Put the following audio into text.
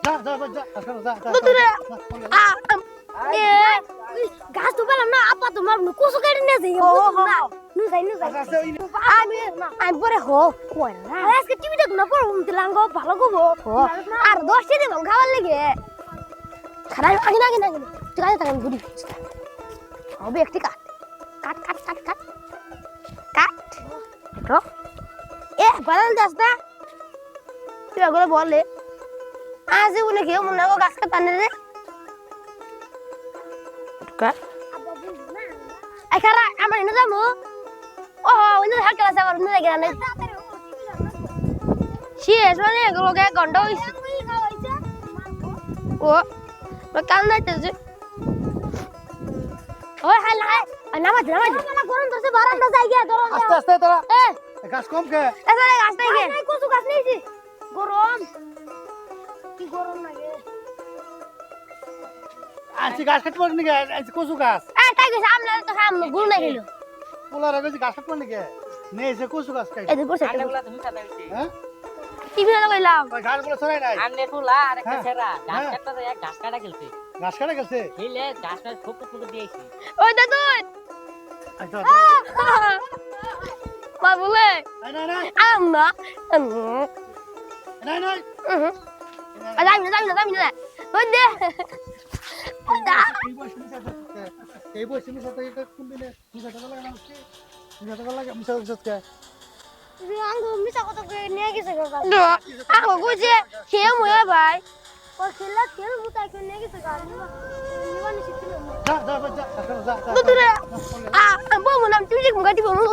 যা যা যা আসো যা যা দূরে গাছ তো পেলাম না আপা তোমার কুসু কেটে নিয়ে যাই নু যাই আমি পরে হোক কই না আজকে টিভি দেখো না পরে উমতিলাম গো ভালো গো আর 10 টি দিলাম খাবার লাগে খারাপ আগে না ঠিক আছে তাকে গুড়ি হবে একটি কাট কাট কাট কাট কাট কাট দেখো এ বাদাল দাস না তুই আগলে বলে আজ বলে কি মনে গো গাছ কাটা নে রে কা আই খারা আমরা ইনো যামু ও ইনো হালকা আছে আর ইনো লাগে না শেষ মানে এগুলো কে গন্ড হইছে ও কাল নাইতেছে ওই হাই লাই নামাজ গরম ধরছে বারান্দা যাই গিয়া ধরো আস্তে আস্তে তোরা গাছ কম কে এসে গাছ নাই গে কচু গাছ নেইছি গরম কি গরম লাগে আজকে গাছ কাটবো নাকি আজকে কচু গাছ তাই গেছে আমলা তো খাম গুল না গেল পোলার আগে গাছ কাটবো নাকি নেই এসে কচু গাছ কাট এদিকে বসে আন্নেগুলা তুমি সাদা হইছে হ্যাঁ টিভি না কইলাম ওই গাছগুলো ছড়াই নাই আন্নে ফুলা আর একটা ছেড়া গাছ কাটতে যায় গাছ কাটা গেলছে গাছ কাটা গেছে হেলে গাছটা ফোকাস করে দিয়েছি ওই দাদু আচ্ছা বাবুলে নাই নাই নাই আম না নাই নাই যাবি না ওই দে এই বয়সে মিশা তো এটা কোন দিনে মিশা টাকা লাগে না মিশা টাকা লাগে মিশা কে আঙ্গু মিছা কথা কই নিয়ে গেছে গা আঙ্গু কইছে কে ময়া ভাই ও খেলা খেল মুতাই কই নিয়ে গেছে গা নিবানি শিখিলো যা যা যা যা দূরে বউ নাম তুই মুগাটি বউ